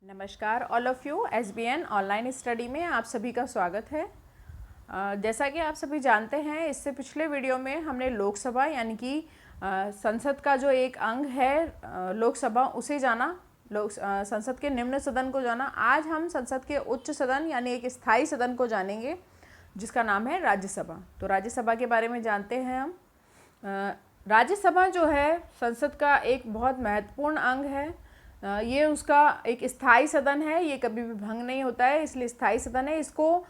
नमस्कार all of you. SBN online study में आप सभी का स्वागत है। जैसा कि आप सभी जानते हैं, इससे पिछले वीडियो में हमने लोकसभा यानी कि संसद का जो एक अंग है लोकसभा, उसे जाना, संसद के निम्न सदन को जाना। आज हम संसद के उच्च सदन यानी एक स्थायी सदन को जानेंगे जिसका नाम है राज्यसभा। तो राज्यसभा के बारे में जानते हैं हम। राज्यसभा जो है संसद का एक बहुत महत्वपूर्ण अंग है। ये उसका एक स्थायी सदन है, ये कभी भी भंग नहीं होता है, इसलिए स्थायी सदन है। इसको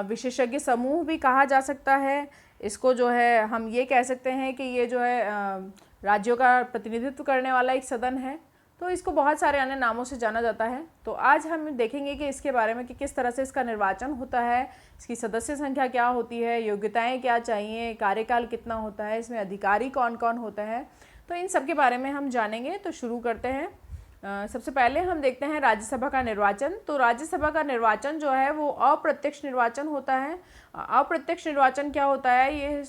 विशेषज्ञ समूह भी कहा जा सकता है। इसको जो है हम ये कह सकते हैं कि ये जो है राज्यों का प्रतिनिधित्व करने वाला एक सदन है। तो इसको बहुत सारे अन्य नामों से जाना जाता है। तो आज हम देखेंगे कि इसके बारे में कि किस तरह से इसका निर्वाचन होता है, इसकी सदस्य संख्या क्या होती है, योग्यताएं क्या चाहिए, कार्यकाल कितना होता है, इसमें अधिकारी कौन कौन होता है। तो इन सब के बारे में हम जानेंगे। तो शुरू करते हैं। सबसे पहले हम देखते हैं राज्यसभा का निर्वाचन। तो राज्यसभा का निर्वाचन जो है वो अप्रत्यक्ष निर्वाचन होता है। अप्रत्यक्ष निर्वाचन क्या होता है, ये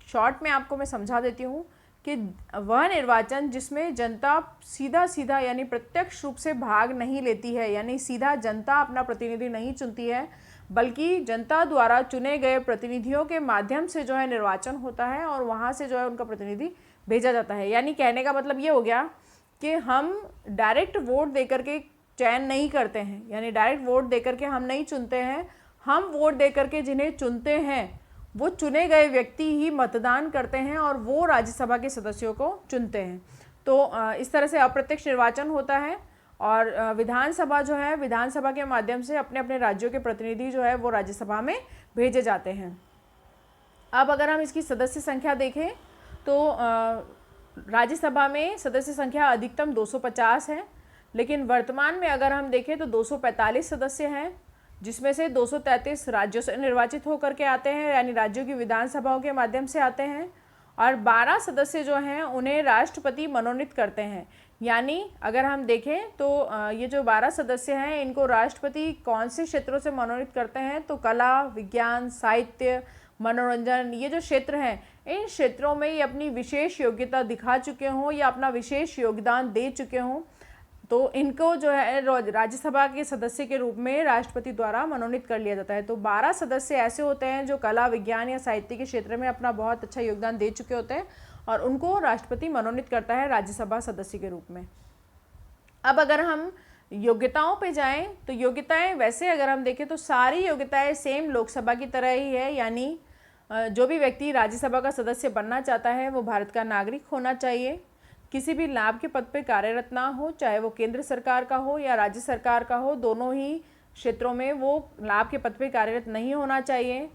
शॉर्ट में आपको मैं समझा देती हूँ कि वह निर्वाचन जिसमें जनता सीधा सीधा यानी प्रत्यक्ष रूप से भाग नहीं लेती है, यानी सीधा जनता अपना प्रतिनिधि नहीं चुनती है, बल्कि जनता द्वारा चुने गए प्रतिनिधियों के माध्यम से जो है निर्वाचन होता है और वहाँ से जो है उनका प्रतिनिधि भेजा जाता है। यानी कहने का मतलब ये हो गया कि हम डायरेक्ट वोट देकर के चयन नहीं करते हैं, यानी डायरेक्ट वोट देकर के हम नहीं चुनते हैं। हम वोट देकर के जिन्हें चुनते हैं वो चुने गए व्यक्ति ही मतदान करते हैं और वो राज्यसभा के सदस्यों को चुनते हैं। तो इस तरह से अप्रत्यक्ष निर्वाचन होता है। और विधानसभा जो है, विधानसभा के माध्यम से अपने अपने राज्यों के प्रतिनिधि जो है वो राज्यसभा में भेजे जाते हैं। अब अगर हम इसकी सदस्य संख्या देखें तो राज्यसभा में सदस्य संख्या अधिकतम 250 है, लेकिन वर्तमान में अगर हम देखें तो 245 सदस्य हैं, जिसमें से 233 राज्यों से निर्वाचित होकर के आते हैं, यानी राज्यों की विधानसभाओं के माध्यम से आते हैं। और 12 सदस्य जो हैं उन्हें राष्ट्रपति मनोनीत करते हैं। यानी अगर हम देखें तो ये जो 12 सदस्य हैं इनको राष्ट्रपति कौन से क्षेत्रों से मनोनीत करते हैं, तो कला, विज्ञान, साहित्य, मनोरंजन, ये जो क्षेत्र हैं इन क्षेत्रों में ये अपनी विशेष योग्यता दिखा चुके हों या अपना विशेष योगदान दे चुके हों, तो इनको जो है राज्यसभा के सदस्य के रूप में राष्ट्रपति द्वारा मनोनीत कर लिया जाता है। तो 12 सदस्य ऐसे होते हैं जो कला, विज्ञान या साहित्य के क्षेत्र में अपना बहुत अच्छा योगदान दे चुके होते हैं और उनको राष्ट्रपति मनोनीत करता है राज्यसभा सदस्य के रूप में। अब अगर हम योग्यताओं पे जाएं तो योग्यताएं वैसे अगर हम देखें तो सारी योग्यताएं सेम लोकसभा की तरह ही है। यानी जो भी व्यक्ति राज्यसभा का सदस्य बनना चाहता है वो भारत का नागरिक होना चाहिए, किसी भी लाभ के पद पे कार्यरत ना हो, चाहे वो केंद्र सरकार का हो या राज्य सरकार का हो, दोनों ही क्षेत्रों में वो लाभ के पद पे कार्यरत नहीं होना चाहिए।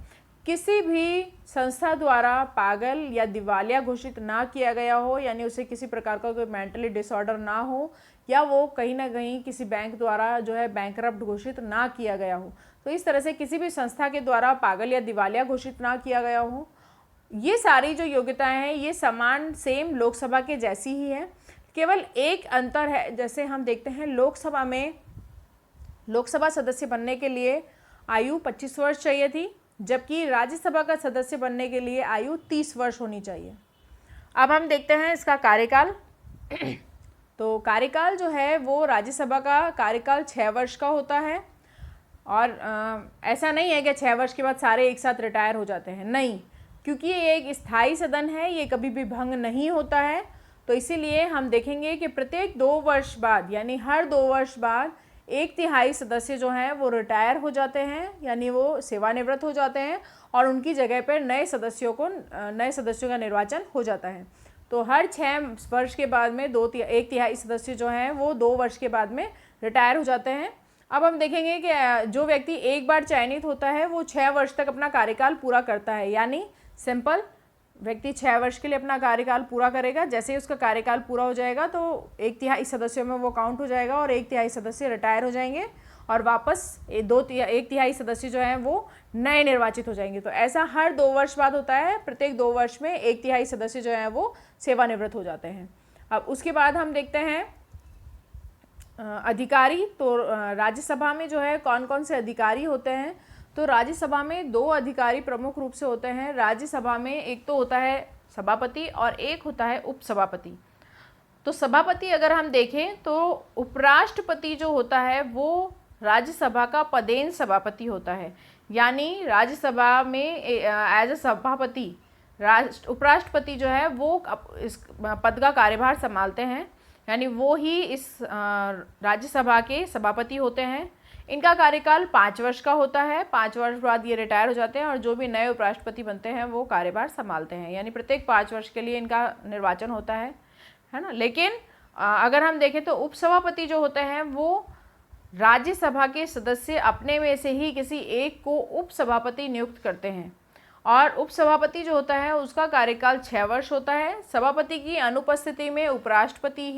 किसी भी संस्था द्वारा पागल या दिवालिया घोषित ना किया गया हो, यानी उसे किसी प्रकार का कोई मेंटली डिसऑर्डर ना हो, या वो कहीं ना कहीं किसी बैंक द्वारा जो है बैंकरप्ट घोषित ना किया गया हो। तो इस तरह से किसी भी संस्था के द्वारा पागल या दिवालिया घोषित ना किया गया हो। ये सारी जो योग्यताएं हैं ये समान सेम लोकसभा के जैसी ही है। केवल एक अंतर है, जैसे हम देखते हैं लोकसभा में लोकसभा सदस्य बनने के लिए आयु 25 वर्ष चाहिए थी, जबकि राज्यसभा का सदस्य बनने के लिए आयु 30 वर्ष होनी चाहिए। अब हम देखते हैं इसका कार्यकाल। तो कार्यकाल जो है वो राज्यसभा का कार्यकाल 6 वर्ष का होता है। और ऐसा नहीं है कि 6 वर्ष के बाद सारे एक साथ रिटायर हो जाते हैं, नहीं, क्योंकि ये एक स्थायी सदन है, ये कभी भी भंग नहीं होता है। तो इसीलिए हम देखेंगे कि प्रत्येक 2 वर्ष बाद, यानी हर 2 वर्ष बाद 1/3 सदस्य जो हैं वो रिटायर हो जाते हैं, यानी वो सेवानिवृत्त हो जाते हैं और उनकी जगह पर नए सदस्यों का निर्वाचन हो जाता है। तो हर 6 वर्ष के बाद में 1/3 सदस्य जो हैं वो 2 वर्ष के बाद में रिटायर हो जाते हैं। अब हम देखेंगे कि जो व्यक्ति एक बार चयनित होता है वो 6 वर्ष तक अपना कार्यकाल पूरा करता है। यानी सिंपल, व्यक्ति 6 वर्ष के लिए अपना कार्यकाल पूरा करेगा। जैसे ही उसका कार्यकाल पूरा हो जाएगा तो 1/3 सदस्यों में वो काउंट हो जाएगा और 1/3 सदस्य रिटायर हो जाएंगे और वापस 1/3 सदस्य जो हैं वो नए निर्वाचित हो जाएंगे। तो ऐसा हर 2 वर्ष बाद होता है। प्रत्येक 2 वर्ष में 1/3 सदस्य जो हैं वो सेवानिवृत्त हो जाते हैं। अब उसके बाद हम देखते हैं अधिकारी। तो राज्यसभा में जो है कौन कौन से अधिकारी होते हैं, तो राज्यसभा में 2 अधिकारी प्रमुख रूप से होते हैं। राज्यसभा में एक तो होता है सभापति और एक होता है उपसभापति। तो सभापति अगर हम देखें तो उपराष्ट्रपति जो होता है वो राज्यसभा का पदेन सभापति होता है, यानी राज्यसभा में एज अ सभापति उपराष्ट्रपति जो है वो इस पद का कार्यभार संभालते हैं, यानी वो ही इस राज्यसभा के सभापति होते हैं। इनका कार्यकाल 5 वर्ष का होता है, 5 वर्ष बाद ये रिटायर हो जाते हैं और जो भी नए उपराष्ट्रपति बनते हैं वो कार्यभार संभालते हैं, यानी प्रत्येक 5 वर्ष के लिए इनका निर्वाचन होता है ना। लेकिन अगर हम देखें तो उपसभापति जो होते हैं वो राज्यसभा के सदस्य अपने में से ही किसी एक को उपसभापति नियुक्त करते हैं, और उपसभापति जो होता है उसका कार्यकाल 6 वर्ष होता है। सभापति की अनुपस्थिति में उपराष्ट्रपति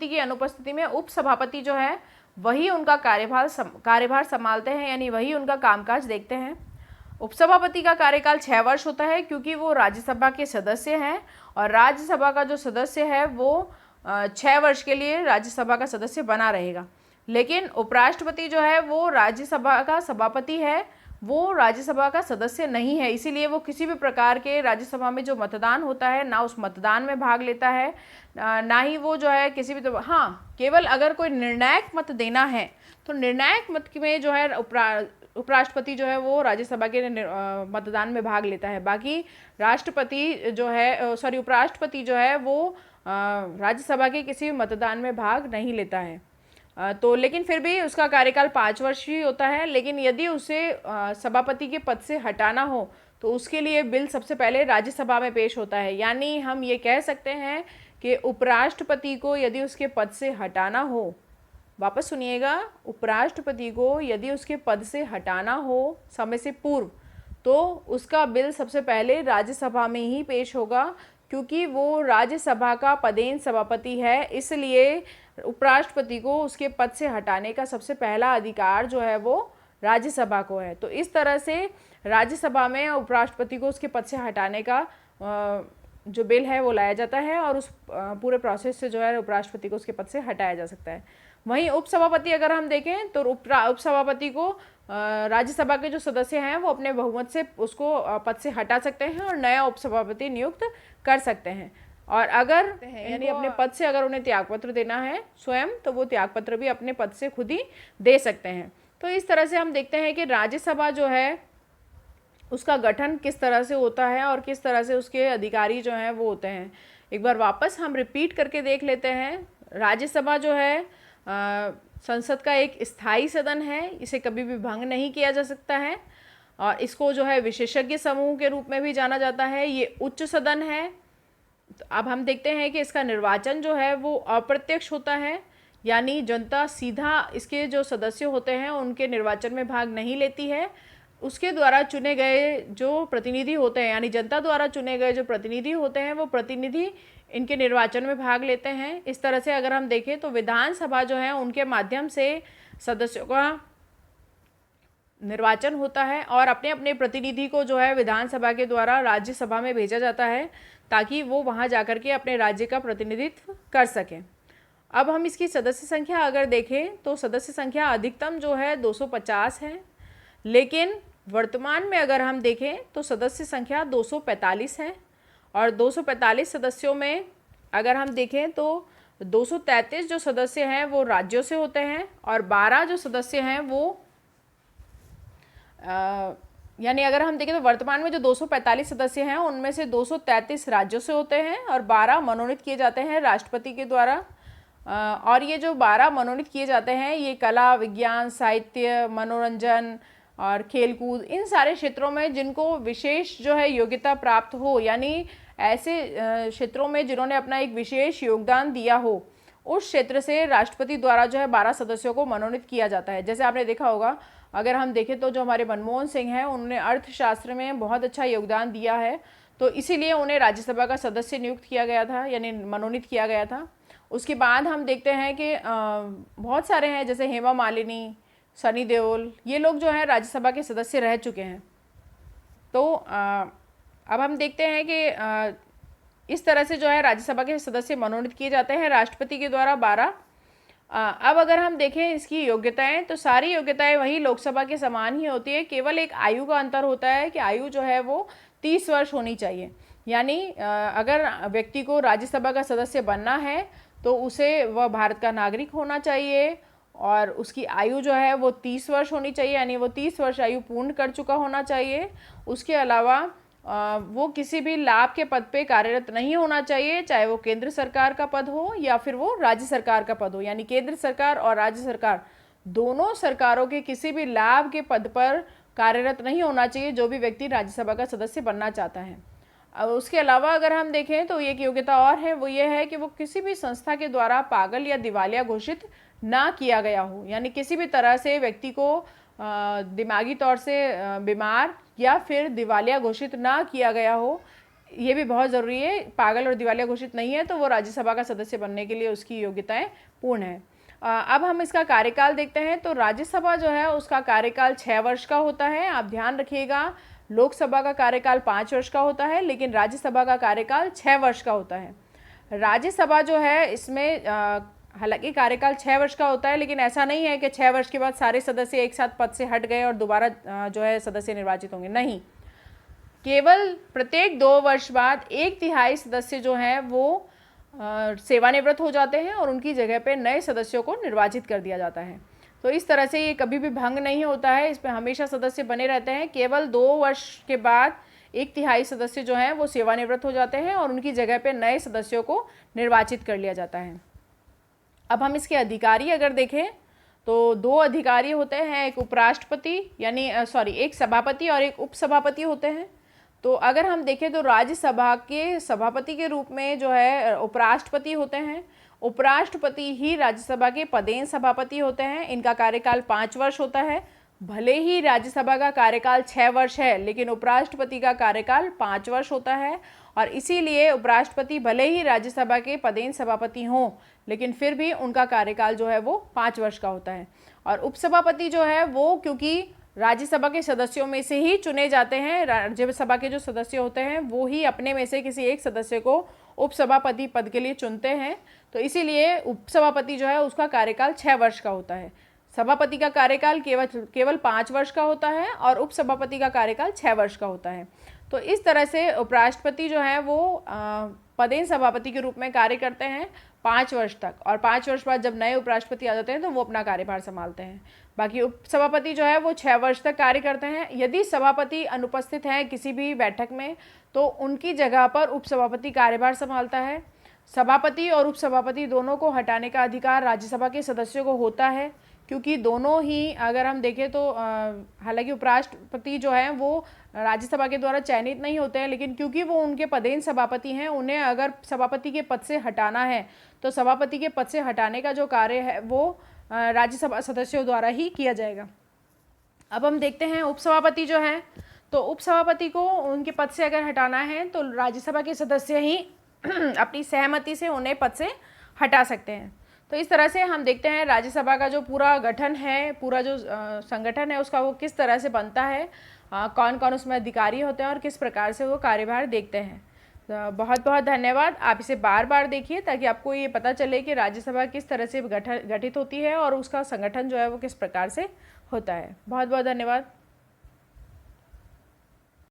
की अनुपस्थिति में उपसभापति जो है वही उनका कार्यभार संभालते हैं, यानी वही उनका कामकाज देखते हैं। उपसभापति का कार्यकाल 6 वर्ष होता है क्योंकि वो राज्यसभा के सदस्य हैं, और राज्यसभा का जो सदस्य है वो 6 वर्ष के लिए राज्यसभा का सदस्य बना रहेगा। लेकिन उपराष्ट्रपति जो है वो राज्यसभा का सभापति है, वो राज्यसभा का सदस्य नहीं है, इसीलिए वो किसी भी प्रकार के राज्यसभा में जो मतदान होता है ना उस मतदान में भाग लेता है, ना ही वो जो है किसी भी केवल अगर कोई निर्णायक मत देना है तो निर्णायक मत में जो है उपराष्ट्रपति जो है वो राज्यसभा के मतदान में भाग लेता है। बाकी उपराष्ट्रपति जो है वो राज्यसभा के किसी भी मतदान में भाग नहीं लेता है। तो लेकिन फिर भी उसका कार्यकाल 5 वर्ष ही होता है। लेकिन यदि उसे सभापति के पद से हटाना हो तो उसके लिए बिल सबसे पहले राज्यसभा में पेश होता है, यानी हम ये कह सकते हैं कि उपराष्ट्रपति को यदि उसके पद से हटाना हो, वापस सुनिएगा, उपराष्ट्रपति को यदि उसके पद से हटाना हो समय से पूर्व तो उसका बिल सबसे पहले राज्यसभा में ही पेश होगा, क्योंकि वो राज्यसभा का पदेन सभापति है, इसलिए उपराष्ट्रपति को उसके पद से हटाने का सबसे पहला अधिकार जो है वो राज्यसभा को है। तो इस तरह से राज्यसभा में उपराष्ट्रपति को उसके पद से हटाने का जो बिल है वो लाया जाता है, और उस पूरे प्रोसेस से जो है उपराष्ट्रपति को उसके पद से हटाया जा सकता है। वहीं उपसभापति अगर हम देखें तो उपसभापति को राज्यसभा के जो सदस्य हैं वो अपने बहुमत से उसको पद से हटा सकते हैं और नया उपसभापति नियुक्त कर सकते हैं। और अगर यानी अपने पद से अगर उन्हें त्यागपत्र देना है स्वयं, तो वो त्यागपत्र भी अपने पद से खुद ही दे सकते हैं। तो इस तरह से हम देखते हैं कि राज्यसभा जो है उसका गठन किस तरह से होता है और किस तरह से उसके अधिकारी जो हैं वो होते हैं। एक बार वापस हम रिपीट करके देख लेते हैं। राज्यसभा जो है संसद का एक स्थायी सदन है, इसे कभी भी भंग नहीं किया जा सकता है, और इसको जो है विशेषज्ञ समूह के रूप में भी जाना जाता है। ये उच्च सदन है। तो अब हम देखते हैं कि इसका निर्वाचन जो है वो अप्रत्यक्ष होता है, यानी जनता सीधा इसके जो सदस्य होते हैं उनके निर्वाचन में भाग नहीं लेती है। उसके द्वारा चुने गए जो प्रतिनिधि होते हैं, यानी जनता द्वारा चुने गए जो प्रतिनिधि होते हैं वो प्रतिनिधि इनके निर्वाचन में भाग लेते हैं। इस तरह से अगर हम देखें तो विधानसभा जो है उनके माध्यम से सदस्यों का निर्वाचन होता है, और अपने अपने प्रतिनिधि को जो है विधानसभा के द्वारा राज्यसभा में भेजा जाता है ताकि वो वहाँ जाकर के अपने राज्य का प्रतिनिधित्व कर सकें। अब हम इसकी सदस्य संख्या अगर देखें तो सदस्य संख्या अधिकतम जो है 250 है, लेकिन वर्तमान में अगर हम देखें तो सदस्य संख्या 245 है, और 245 सदस्यों में अगर हम देखें तो 233 जो सदस्य हैं वो राज्यों से होते हैं, और 12 जो सदस्य हैं वो यानी अगर हम देखें तो वर्तमान में जो 245 सदस्य हैं उनमें से 233 राज्यों से होते हैं और 12 मनोनीत किए जाते हैं राष्ट्रपति के द्वारा। और ये जो 12 मनोनीत किए जाते हैं ये कला, विज्ञान, साहित्य, मनोरंजन और खेलकूद, इन सारे क्षेत्रों में जिनको विशेष जो है योग्यता प्राप्त हो, यानी ऐसे क्षेत्रों में जिन्होंने अपना एक विशेष योगदान दिया हो, उस क्षेत्र से राष्ट्रपति द्वारा जो है 12 सदस्यों को मनोनीत किया जाता है। जैसे आपने देखा होगा, अगर हम देखें तो जो हमारे मनमोहन सिंह हैं उन्होंने अर्थशास्त्र में बहुत अच्छा योगदान दिया है, तो इसीलिए उन्हें राज्यसभा का सदस्य नियुक्त किया गया था, यानी मनोनीत किया गया था। उसके बाद हम देखते हैं कि बहुत सारे हैं, जैसे हेमा मालिनी, सनी देओल, ये लोग जो हैं राज्यसभा के सदस्य रह चुके हैं। तो अब हम देखते हैं कि इस तरह से जो है राज्यसभा के सदस्य मनोनीत किए जाते हैं राष्ट्रपति के द्वारा 12। अब अगर हम देखें इसकी योग्यताएं, तो सारी योग्यताएं वही लोकसभा के समान ही होती है, केवल एक आयु का अंतर होता है कि आयु जो है वो 30 वर्ष होनी चाहिए। यानी अगर व्यक्ति को राज्यसभा का सदस्य बनना है तो उसे वह भारत का नागरिक होना चाहिए और उसकी आयु जो है वो 30 वर्ष होनी चाहिए, यानी वो 30 वर्ष आयु पूर्ण कर चुका होना चाहिए। उसके अलावा वो किसी भी लाभ के पद पे कार्यरत नहीं होना चाहिए, चाहे वो केंद्र सरकार का पद हो या फिर वो राज्य सरकार का पद हो। यानी केंद्र सरकार और राज्य सरकार दोनों सरकारों के किसी भी लाभ के पद पर कार्यरत नहीं होना चाहिए जो भी व्यक्ति राज्यसभा का सदस्य बनना चाहता है। अब उसके अलावा अगर हम देखें तो एक योग्यता और है, वो ये है कि वो किसी भी संस्था के द्वारा पागल या दिवालिया घोषित ना किया गया हो। यानी किसी भी तरह से व्यक्ति को दिमागी तौर से बीमार या फिर दिवालिया घोषित ना किया गया हो, ये भी बहुत ज़रूरी है। पागल और दिवालिया घोषित नहीं है तो वो राज्यसभा का सदस्य बनने के लिए उसकी योग्यताएं पूर्ण है। अब हम इसका कार्यकाल देखते हैं। तो राज्यसभा जो है उसका कार्यकाल 6 वर्ष का होता है। आप ध्यान रखिएगा, लोकसभा का कार्यकाल 5 वर्ष का होता है, लेकिन राज्यसभा का कार्यकाल 6 वर्ष का होता है। राज्यसभा जो है इसमें हालांकि कार्यकाल 6 वर्ष का होता है, लेकिन ऐसा नहीं है कि 6 वर्ष के बाद सारे सदस्य एक साथ पद से हट गए और दोबारा जो है सदस्य निर्वाचित होंगे। नहीं, केवल प्रत्येक 2 वर्ष बाद 1/3 सदस्य जो हैं वो सेवानिवृत्त हो जाते हैं और उनकी जगह पे नए सदस्यों को निर्वाचित कर दिया जाता है। तो इस तरह से ये कभी भी भंग नहीं होता है, इसमें हमेशा सदस्य बने रहते हैं। केवल 2 वर्ष के बाद 1/3 सदस्य जो हैं वो सेवानिवृत्त हो जाते हैं और उनकी जगह पे नए सदस्यों को निर्वाचित कर लिया जाता है। अब हम इसके अधिकारी अगर देखें तो 2 अधिकारी होते हैं, एक उपराष्ट्रपति यानी एक सभापति और एक उपसभापति होते हैं। तो अगर हम देखें तो राज्यसभा के सभापति के रूप में जो है उपराष्ट्रपति होते हैं। उपराष्ट्रपति ही राज्यसभा के पदेन सभापति होते हैं। इनका कार्यकाल 5 वर्ष होता है। भले ही राज्यसभा का कार्यकाल 6 वर्ष है, लेकिन उपराष्ट्रपति का कार्यकाल 5 वर्ष होता है और इसीलिए उपराष्ट्रपति भले ही राज्यसभा के पदेन सभापति हों, लेकिन फिर भी उनका कार्यकाल जो है वो 5 वर्ष का होता है। और उपसभापति जो है वो क्योंकि राज्यसभा के सदस्यों में से ही चुने जाते हैं, राज्यसभा के जो सदस्य होते हैं वो ही अपने में से किसी एक सदस्य को उपसभापति पद के लिए चुनते हैं, तो इसीलिए उपसभापति जो है उसका कार्यकाल 6 वर्ष का होता है। सभापति का कार्यकाल केवल 5 वर्ष का होता है और उपसभापति का कार्यकाल 6 वर्ष का होता है। तो इस तरह से उपराष्ट्रपति जो है वो पदेन सभापति के रूप में कार्य करते हैं 5 वर्ष तक, और 5 वर्ष बाद जब नए उपराष्ट्रपति आ जाते हैं तो वो अपना कार्यभार संभालते हैं। बाकी उपसभापति जो है वो 6 वर्ष तक कार्य करते हैं। यदि सभापति अनुपस्थित हैं किसी भी बैठक में तो उनकी जगह पर उपसभापति कार्यभार संभालता है। सभापति और उपसभापति दोनों को हटाने का अधिकार राज्यसभा के सदस्यों को होता है, क्योंकि दोनों ही अगर हम देखें तो हालांकि उपराष्ट्रपति जो है वो राज्यसभा के द्वारा चयनित नहीं होते हैं, लेकिन क्योंकि वो उनके पदेन सभापति हैं, उन्हें अगर सभापति के पद से हटाना है तो सभापति के पद से हटाने का जो कार्य है वो राज्यसभा सदस्यों द्वारा ही किया जाएगा। अब हम देखते हैं उपसभापति जो है, तो उपसभापति को उनके पद से अगर हटाना है तो राज्यसभा के सदस्य ही अपनी सहमति से उन्हें पद से हटा सकते हैं। तो इस तरह से हम देखते हैं राज्यसभा का जो पूरा गठन है, पूरा जो संगठन है उसका वो किस तरह से बनता है, कौन कौन उसमें अधिकारी होते हैं और किस प्रकार से वो कार्यभार देखते हैं। तो बहुत बहुत धन्यवाद। आप इसे बार बार देखिए ताकि आपको ये पता चले कि राज्यसभा किस तरह से गठित होती है और उसका संगठन जो है वो किस प्रकार से होता है। बहुत बहुत धन्यवाद।